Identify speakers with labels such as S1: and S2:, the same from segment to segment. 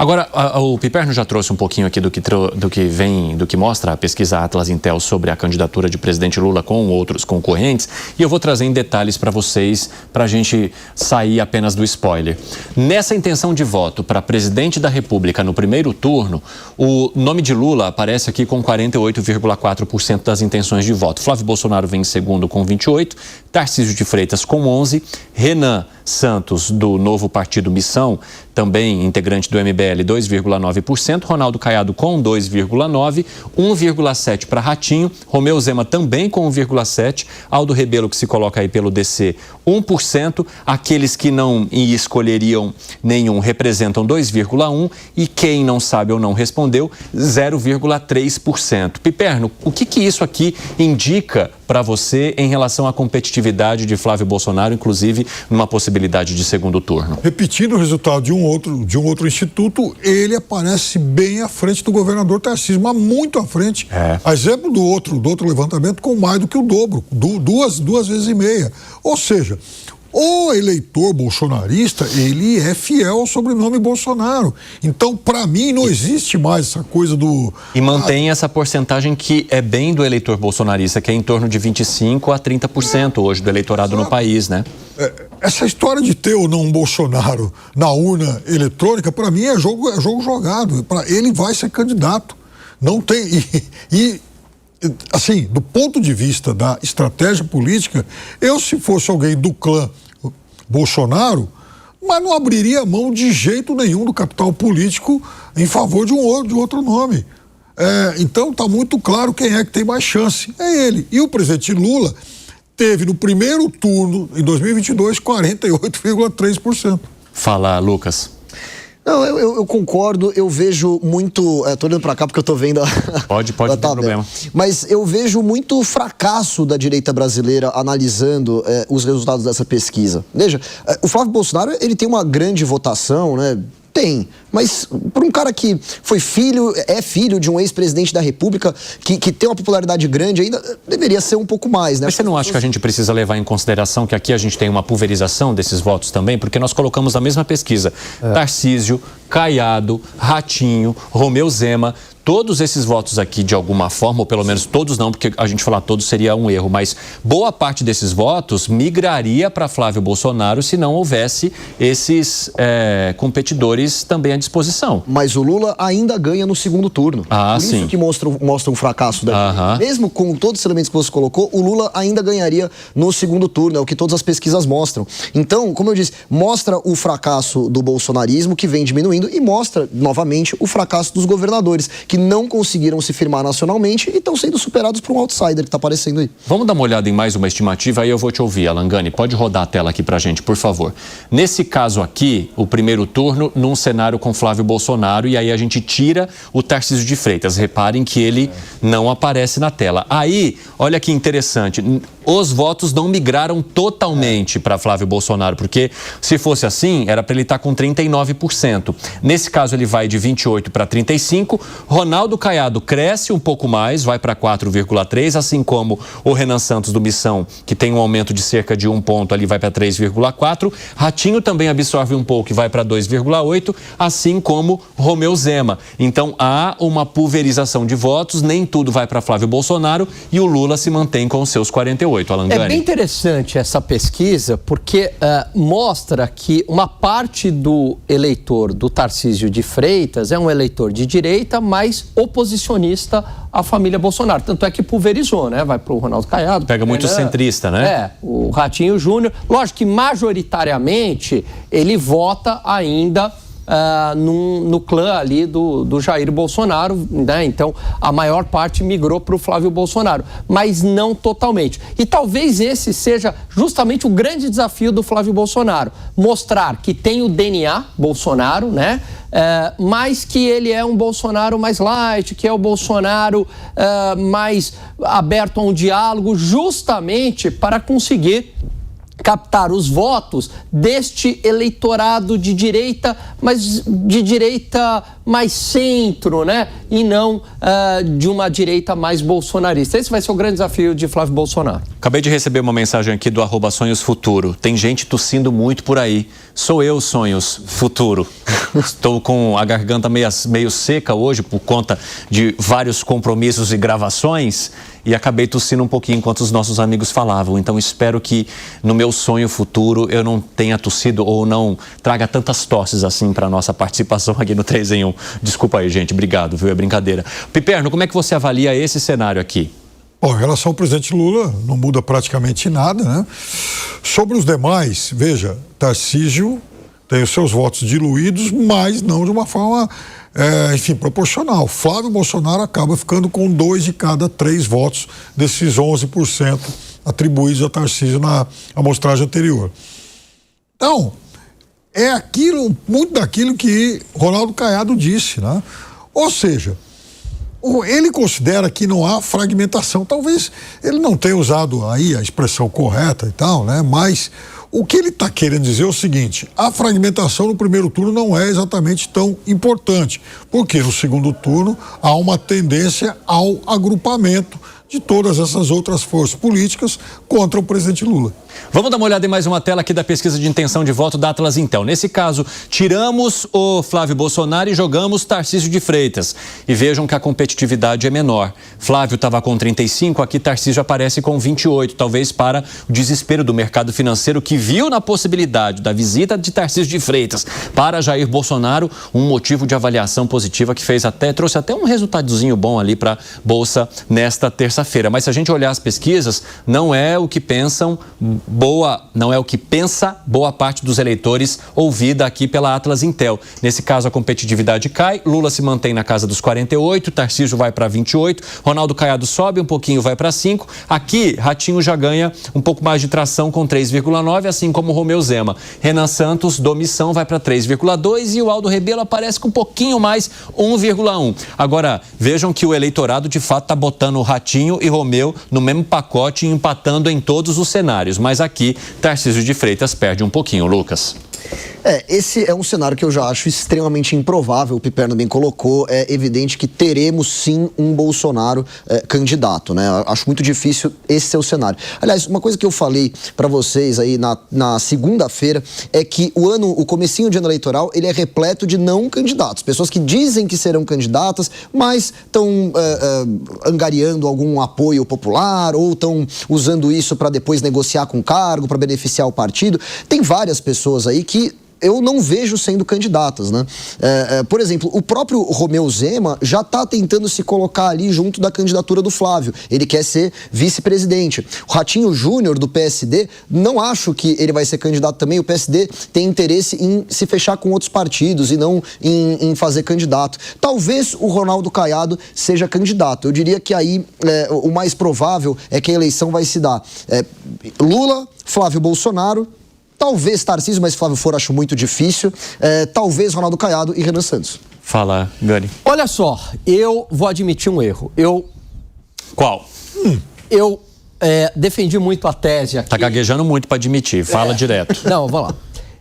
S1: Agora, o Piperno já trouxe um pouquinho aqui do que mostra a pesquisa Atlas Intel sobre a candidatura de presidente Lula com outros concorrentes, e eu vou trazer em detalhes para vocês, para a gente sair apenas do spoiler. Nessa intenção de voto para presidente da República no primeiro turno, o nome de Lula aparece aqui com 48,4% das intenções de voto. Flávio Bolsonaro vem em segundo com 28%, Tarcísio de Freitas com 11%, Renan Santos, do novo partido Missão, também integrante do MBL, 2,9%, Ronaldo Caiado com 2,9%, 1,7% para Ratinho, Romeu Zema também com 1,7%, Aldo Rebelo, que se coloca aí pelo DC, 1%, aqueles que não escolheriam nenhum representam 2,1% e quem não sabe ou não respondeu, 0,3%. Piperno, o que isso aqui indica para você em relação à competitividade de Flávio Bolsonaro, inclusive numa possibilidade de segundo turno?
S2: Repetindo o resultado de um outro instituto, ele aparece bem à frente do governador Tarcísio, mas muito à frente. A exemplo do outro levantamento, com mais do que o dobro, duas vezes e meia. Ou seja, o eleitor bolsonarista, ele é fiel ao sobrenome Bolsonaro. Então, para mim, não existe mais essa coisa do...
S1: E mantém essa porcentagem que é bem do eleitor bolsonarista, que é em torno de 25% a 30% hoje do eleitorado no país, né?
S2: Essa história de ter ou não um Bolsonaro na urna eletrônica, para mim, é jogo jogado. Ele vai ser candidato. Não tem... Assim, do ponto de vista da estratégia política, eu, se fosse alguém do clã Bolsonaro, mas não abriria mão de jeito nenhum do capital político em favor de outro nome. Então, está muito claro quem é que tem mais chance. É ele. E o presidente Lula teve no primeiro turno, em 2022, 48,3%.
S1: Fala, Lucas.
S3: Não, eu concordo, eu vejo muito... Tô olhando pra cá porque eu tô vendo
S1: Pode, não tem problema.
S3: Mas eu vejo muito fracasso da direita brasileira analisando os resultados dessa pesquisa. Veja, o Flávio Bolsonaro, ele tem uma grande votação, né? Tem, mas por um cara que é filho de um ex-presidente da República, que tem uma popularidade grande ainda, deveria ser um pouco mais, né?
S1: Mas você não acha que a gente precisa levar em consideração que aqui a gente tem uma pulverização desses votos também? Porque nós colocamos na mesma pesquisa Tarcísio, Caiado, Ratinho, Romeu Zema, todos esses votos aqui, de alguma forma, ou pelo menos todos não, porque a gente falar todos seria um erro, mas boa parte desses votos migraria para Flávio Bolsonaro se não houvesse esses competidores também à disposição.
S3: Mas o Lula ainda ganha no segundo turno. Por isso que mostra um fracasso da Mesmo com todos os elementos que você colocou, o Lula ainda ganharia no segundo turno, é o que todas as pesquisas mostram. Então, como eu disse, mostra o fracasso do bolsonarismo, que vem diminuindo, e mostra, novamente, o fracasso dos governadores, que não conseguiram se firmar nacionalmente e estão sendo superados por um outsider que está aparecendo aí.
S1: Vamos dar uma olhada em mais uma estimativa, aí eu vou te ouvir, Alangani. Pode rodar a tela aqui pra gente, por favor. Nesse caso aqui, o primeiro turno, num cenário com Flávio Bolsonaro, e aí a gente tira o Tarcísio de Freitas. Reparem que ele não aparece na tela. Aí, olha que interessante, os votos não migraram totalmente para Flávio Bolsonaro, porque se fosse assim, era para ele estar com 39%. Nesse caso, ele vai de 28% para 35%. Ronaldo Caiado cresce um pouco mais, vai para 4,3%, assim como o Renan Santos do Missão, que tem um aumento de cerca de 1 ponto ali, vai para 3,4%. Ratinho também absorve um pouco e vai para 2,8%, assim como Romeu Zema. Então, há uma pulverização de votos, nem tudo vai para Flávio Bolsonaro e o Lula se mantém com os seus 48%. Alangani.
S4: É bem interessante essa pesquisa, porque mostra que uma parte do eleitor do Tarcísio de Freitas é um eleitor de direita, mas oposicionista à família Bolsonaro. Tanto é que pulverizou, né? Vai para o Ronaldo Caiado.
S1: Pega muito centrista, né?
S4: O Ratinho Júnior. Lógico que majoritariamente ele vota ainda no clã ali do Jair Bolsonaro, né? Então a maior parte migrou para o Flávio Bolsonaro, mas não totalmente. E talvez esse seja justamente o grande desafio do Flávio Bolsonaro, mostrar que tem o DNA Bolsonaro, né? Mas que ele é um Bolsonaro mais light, que é o Bolsonaro mais aberto a um diálogo, justamente para conseguir captar os votos deste eleitorado de direita, mas de direita mais centro, né? E não de uma direita mais bolsonarista. Esse vai ser o grande desafio de Flávio Bolsonaro.
S1: Acabei de receber uma mensagem aqui do @sonhosfuturo. Tem gente tossindo muito por aí. Sou eu, Sonhos Futuro. Estou com a garganta meio seca hoje por conta de vários compromissos e gravações e acabei tossindo um pouquinho enquanto os nossos amigos falavam. Então espero que no meu sonho futuro eu não tenha tossido ou não traga tantas tosses assim para a nossa participação aqui no 3 em 1. Desculpa aí, gente. Obrigado, viu? É brincadeira. Piperno, como é que você avalia esse cenário aqui?
S2: Bom, em relação ao presidente Lula, não muda praticamente nada, né? Sobre os demais, veja, Tarcísio tem os seus votos diluídos, mas não de uma forma, enfim, proporcional. Flávio Bolsonaro acaba ficando com 2 de cada 3 votos desses 11% atribuídos a Tarcísio na amostragem anterior. Então, é aquilo, muito daquilo que Ronaldo Caiado disse, né? Ou seja, ele considera que não há fragmentação. Talvez ele não tenha usado aí a expressão correta e tal, né? Mas o que ele está querendo dizer é o seguinte: a fragmentação no primeiro turno não é exatamente tão importante, porque no segundo turno há uma tendência ao agrupamento de todas essas outras forças políticas contra o presidente Lula.
S1: Vamos dar uma olhada em mais uma tela aqui da pesquisa de intenção de voto da Atlas Intel. Nesse caso, tiramos o Flávio Bolsonaro e jogamos Tarcísio de Freitas. E vejam que a competitividade é menor. Flávio estava com 35, aqui Tarcísio aparece com 28, talvez para o desespero do mercado financeiro que viu na possibilidade da visita de Tarcísio de Freitas para Jair Bolsonaro um motivo de avaliação positiva que trouxe até um resultadozinho bom ali para a Bolsa nesta terça-feira. Mas se a gente olhar as pesquisas, não é o que pensa boa parte dos eleitores ouvida aqui pela Atlas Intel. Nesse caso, a competitividade cai, Lula se mantém na casa dos 48, Tarcísio vai para 28, Ronaldo Caiado sobe um pouquinho, vai para 5. Aqui, Ratinho já ganha um pouco mais de tração com 3,9, assim como Romeu Zema. Renan Santos, do Missão, vai para 3,2 e o Aldo Rebelo aparece com um pouquinho mais, 1,1. Agora, vejam que o eleitorado de fato está botando o Ratinho e Romeu no mesmo pacote e empatando em todos os cenários. Mas aqui, Tarcísio de Freitas perde um pouquinho, Lucas.
S3: Esse é um cenário que eu já acho extremamente improvável, o Piperno bem colocou. É evidente que teremos sim um Bolsonaro candidato, né? Acho muito difícil esse ser o cenário. Aliás, uma coisa que eu falei para vocês aí na segunda-feira é que o comecinho de ano eleitoral, ele é repleto de não candidatos, pessoas que dizem que serão candidatas, mas estão angariando algum apoio popular ou estão usando isso para depois negociar com o cargo, para beneficiar o partido. Tem várias pessoas aí que eu não vejo sendo candidatas, né? Por exemplo, o próprio Romeu Zema já está tentando se colocar ali junto da candidatura do Flávio. Ele quer ser vice-presidente. O Ratinho Júnior, do PSD, não acho que ele vai ser candidato também. O PSD tem interesse em se fechar com outros partidos e não em fazer candidato. Talvez o Ronaldo Caiado seja candidato. Eu diria que aí o mais provável é que a eleição vai se dar Lula, Flávio Bolsonaro, talvez Tarcísio, mas Flávio For acho muito difícil. Talvez Ronaldo Caiado e Renan Santos.
S1: Fala, Gani.
S4: Olha só, eu vou admitir um erro.
S1: Qual?
S4: Eu defendi muito a tese aqui.
S1: Tá gaguejando muito para admitir. Fala direto.
S4: Não, vamos lá.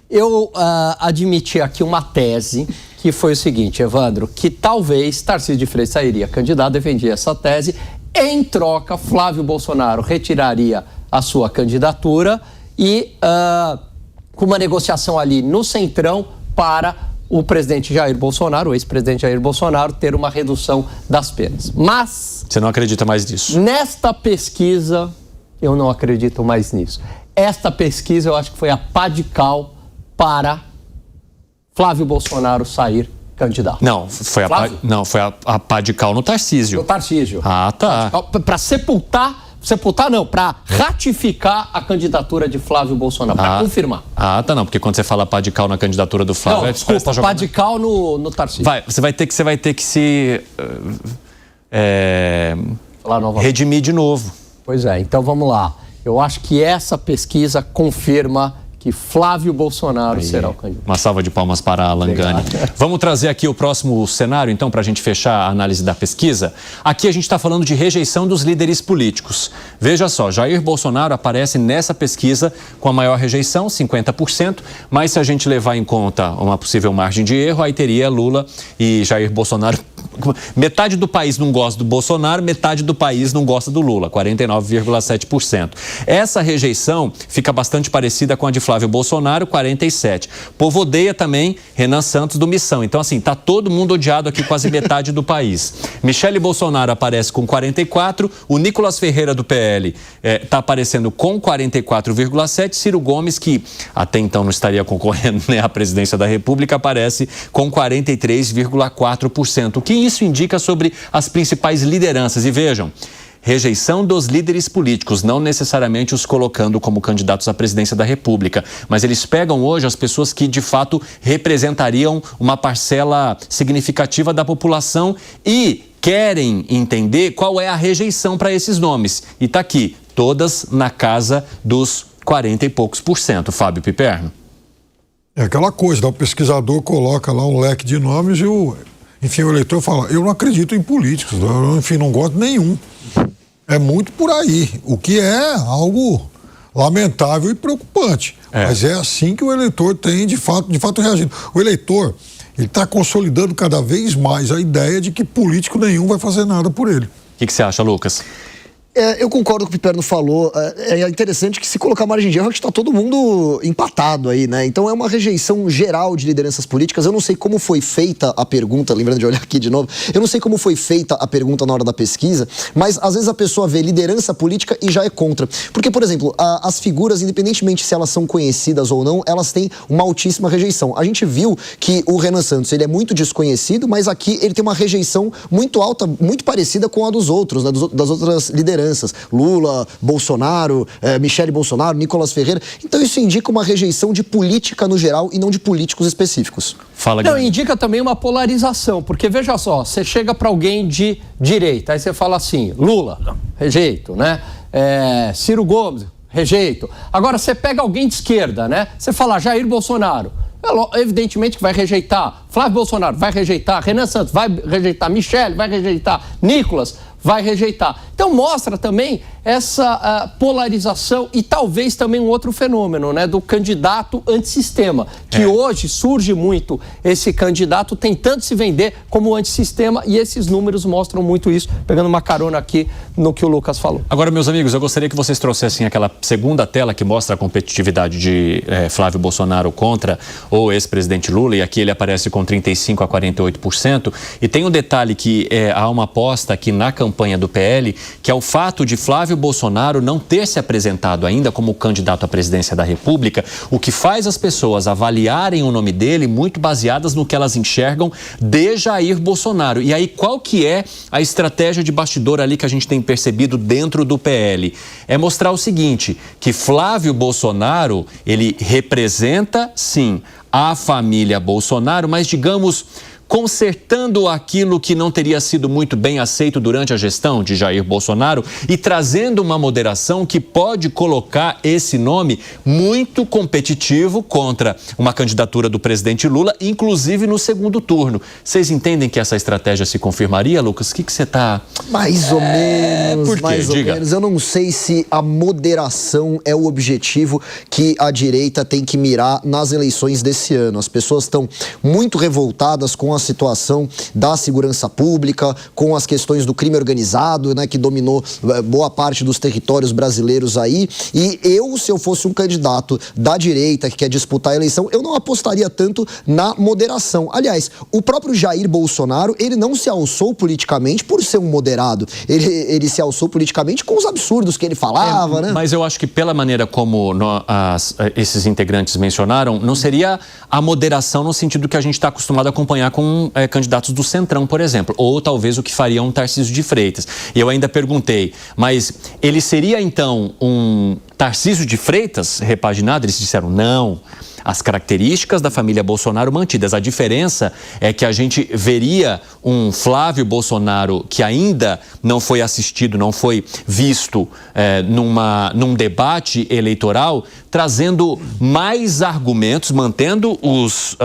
S4: Eu admiti aqui uma tese que foi o seguinte, Evandro, que talvez Tarcísio de Freitas sairia candidato, defendi essa tese. Em troca, Flávio Bolsonaro retiraria a sua candidatura e com uma negociação ali no centrão para o presidente Jair Bolsonaro, o ex-presidente Jair Bolsonaro, ter uma redução das penas. Mas...
S1: Você não acredita mais nisso?
S4: Nesta pesquisa, eu não acredito mais nisso. Esta pesquisa eu acho que foi a pá de cal para Flávio Bolsonaro sair candidato.
S1: Não, foi a pá de cal no Tarcísio.
S4: No Tarcísio.
S1: Ah, tá.
S4: Para para ratificar a candidatura de Flávio Bolsonaro, para confirmar.
S1: Ah, tá, não, porque quando você fala pá de cal na candidatura do Flávio...
S4: Não, desculpa, pá de cal no Tarcísio.
S1: Você vai ter que se redimir de novo.
S4: Pois é, então vamos lá. Eu acho que essa pesquisa confirma que Flávio Bolsonaro será o candidato.
S1: Uma salva de palmas para Alan Gani. Vamos trazer aqui o próximo cenário, então, para a gente fechar a análise da pesquisa. Aqui a gente está falando de rejeição dos líderes políticos. Veja só, Jair Bolsonaro aparece nessa pesquisa com a maior rejeição, 50%, mas se a gente levar em conta uma possível margem de erro, aí teria Lula e Jair Bolsonaro. Metade do país não gosta do Bolsonaro, metade do país não gosta do Lula, 49,7%. Essa rejeição fica bastante parecida com a de Flávio Bolsonaro, 47%. Povo odeia também Renan Santos do Missão. Então, assim, tá todo mundo odiado aqui, quase metade do país. Michele Bolsonaro aparece com 44%, o Nicolas Ferreira do PL tá aparecendo com 44,7%, Ciro Gomes, que até então não estaria concorrendo, né, à presidência da República, aparece com 43,4%. O que isso indica sobre as principais lideranças? E vejam, rejeição dos líderes políticos, não necessariamente os colocando como candidatos à presidência da República, mas eles pegam hoje as pessoas que de fato representariam uma parcela significativa da população e querem entender qual é a rejeição para esses nomes. E está aqui, todas na casa dos 40 e poucos %. Fábio Piperno.
S2: É aquela coisa, o pesquisador coloca lá um leque de nomes e o eleitor fala, eu não acredito em políticos, eu, não gosto de nenhum. É muito por aí, o que é algo lamentável e preocupante. Mas é assim que o eleitor tem, de fato reagindo. O eleitor, ele está consolidando cada vez mais a ideia de que político nenhum vai fazer nada por ele.
S1: O que você acha, Lucas?
S3: Eu concordo com o que o Piperno falou. É interessante que, se colocar margem de erro, a gente está todo mundo empatado aí, né? Então é uma rejeição geral de lideranças políticas. Eu não sei como foi feita a pergunta, lembrando de olhar aqui de novo, eu não sei como foi feita a pergunta na hora da pesquisa, mas às vezes a pessoa vê liderança política e já é contra. Porque, por exemplo, as figuras, independentemente se elas são conhecidas ou não, elas têm uma altíssima rejeição. A gente viu que o Renan Santos, ele é muito desconhecido, mas aqui ele tem uma rejeição muito alta, muito parecida com a dos outros, né? Das outras lideranças. Lula, Bolsonaro, Michele Bolsonaro, Nicolas Ferreira. Então isso indica uma rejeição de política no geral e não de políticos específicos.
S1: Fala,
S4: não, indica também uma polarização, porque veja só, você chega para alguém de direita, aí você fala assim, Lula, rejeito, né? Ciro Gomes, rejeito. Agora você pega alguém de esquerda, né? Você fala Jair Bolsonaro. Evidentemente que vai rejeitar. Flávio Bolsonaro vai rejeitar. Renan Santos vai rejeitar. Michele vai rejeitar. Nicolas vai rejeitar. Então mostra também essa polarização e talvez também um outro fenômeno, né, do candidato antissistema, que hoje surge muito esse candidato tentando se vender como antissistema, e esses números mostram muito isso, pegando uma carona aqui no que o Lucas falou. Agora,
S1: meus amigos, eu gostaria que vocês trouxessem aquela segunda tela que mostra a competitividade de Flávio Bolsonaro contra o ex-presidente Lula, e aqui ele aparece com 35% a 48%, e tem um detalhe que há uma aposta aqui na campanha do PL, que é o fato de Flávio Bolsonaro não ter se apresentado ainda como candidato à presidência da República, o que faz as pessoas avaliarem o nome dele muito baseadas no que elas enxergam de Jair Bolsonaro. E aí, qual que é a estratégia de bastidor ali que a gente tem percebido dentro do PL? É mostrar o seguinte, que Flávio Bolsonaro, ele representa, sim, a família Bolsonaro, mas, digamos, consertando aquilo que não teria sido muito bem aceito durante a gestão de Jair Bolsonaro e trazendo uma moderação que pode colocar esse nome muito competitivo contra uma candidatura do presidente Lula, inclusive no segundo turno. Vocês entendem que essa estratégia se confirmaria, Lucas? O que você está...
S3: Mais ou menos,
S1: por quê?
S3: mais ou menos. Eu não sei se a moderação é o objetivo que a direita tem que mirar nas eleições desse ano. As pessoas estão muito revoltadas com a situação da segurança pública, com as questões do crime organizado, né, que dominou boa parte dos territórios brasileiros aí. E se eu fosse um candidato da direita que quer disputar a eleição, eu não apostaria tanto na moderação. Aliás, o próprio Jair Bolsonaro, ele não se alçou politicamente por ser um moderado. Ele se alçou politicamente com os absurdos que ele falava, né?
S1: Mas eu acho que pela maneira como esses integrantes mencionaram, não seria a moderação no sentido que a gente está acostumado a acompanhar com candidatos do Centrão, por exemplo, ou talvez o que faria um Tarcísio de Freitas. E eu ainda perguntei, mas ele seria então um Tarcísio de Freitas, repaginado, eles disseram não. As características da família Bolsonaro mantidas. A diferença é que a gente veria um Flávio Bolsonaro que ainda não foi assistido, não foi visto num debate eleitoral, trazendo mais argumentos, mantendo os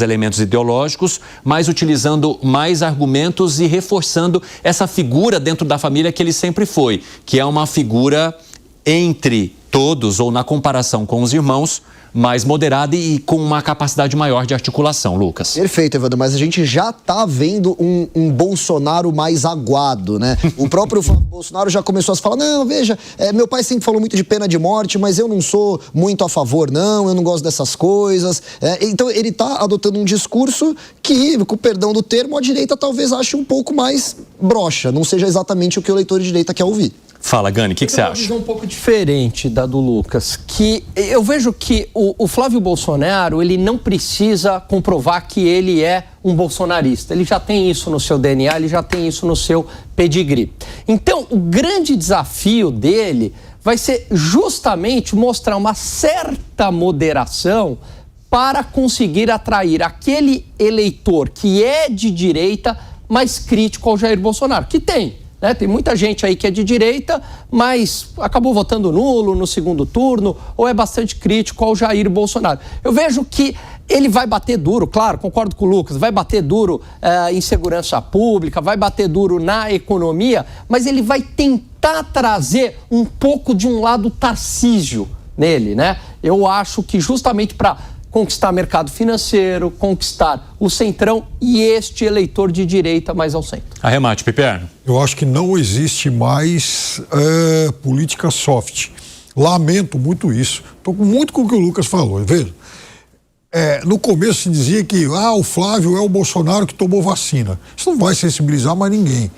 S1: elementos ideológicos, mas utilizando mais argumentos e reforçando essa figura dentro da família que ele sempre foi, que é uma figura entre todos ou na comparação com os irmãos, mais moderada e com uma capacidade maior de articulação, Lucas.
S3: Perfeito, Evandro, mas a gente já está vendo um Bolsonaro mais aguado, né? O próprio Flávio Bolsonaro já começou a falar, não, veja, meu pai sempre falou muito de pena de morte, mas eu não sou muito a favor, não, eu não gosto dessas coisas. Então ele está adotando um discurso que, com o perdão do termo, a direita talvez ache um pouco mais broxa, não seja exatamente o que o eleitor de direita quer ouvir.
S1: Fala, Gani, o que você acha?
S4: Uma visão um pouco diferente da do Lucas, que eu vejo que o Flávio Bolsonaro, ele não precisa comprovar que ele é um bolsonarista. Ele já tem isso no seu DNA, ele já tem isso no seu pedigree. Então, o grande desafio dele vai ser justamente mostrar uma certa moderação para conseguir atrair aquele eleitor que é de direita, mas crítico ao Jair Bolsonaro, que tem. Tem muita gente aí que é de direita, mas acabou votando nulo no segundo turno ou é bastante crítico ao Jair Bolsonaro. Eu vejo que ele vai bater duro, claro, concordo com o Lucas, vai bater duro em segurança pública, vai bater duro na economia, mas ele vai tentar trazer um pouco de um lado Tarcísio nele, né? Eu acho que justamente para conquistar mercado financeiro, conquistar o centrão e este eleitor de direita mais ao centro.
S1: Arremate, Piperno.
S2: Eu acho que não existe mais política soft. Lamento muito isso. Estou muito com o que o Lucas falou. Veja, no começo se dizia que o Flávio é o Bolsonaro que tomou vacina. Isso não vai sensibilizar mais ninguém.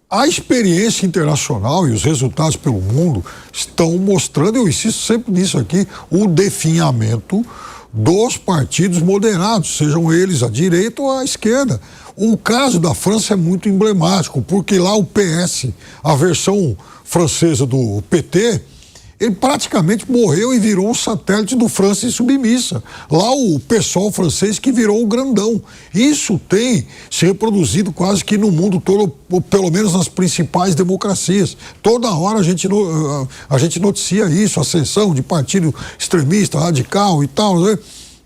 S2: A experiência internacional e os resultados pelo mundo estão mostrando, eu insisto sempre nisso aqui, o definhamento dos partidos moderados, sejam eles à direita ou à esquerda. O caso da França é muito emblemático, porque lá o PS, a versão francesa do PT, ele praticamente morreu e virou um satélite do França Insubmissa. Lá o pessoal francês que virou o grandão. Isso tem se reproduzido quase que no mundo todo, ou pelo menos nas principais democracias. Toda hora a gente noticia isso, ascensão de partido extremista, radical e tal, né?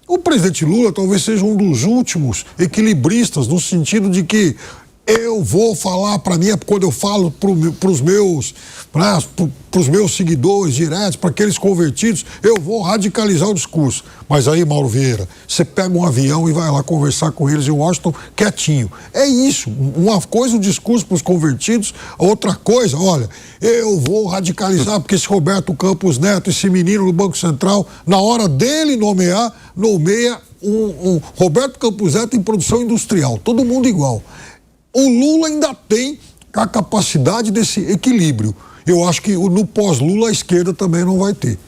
S2: O presidente Lula talvez seja um dos últimos equilibristas, no sentido de que eu vou falar para mim, quando eu falo para os meus seguidores diretos, para aqueles convertidos, eu vou radicalizar o discurso. Mas aí, Mauro Vieira, você pega um avião e vai lá conversar com eles em Washington quietinho. É isso. Uma coisa o discurso para os convertidos, outra coisa, olha, eu vou radicalizar porque esse Roberto Campos Neto, esse menino no Banco Central, na hora dele nomeia um Roberto Campos Neto em produção industrial. Todo mundo igual. O Lula ainda tem a capacidade desse equilíbrio. Eu acho que no pós-Lula a esquerda também não vai ter.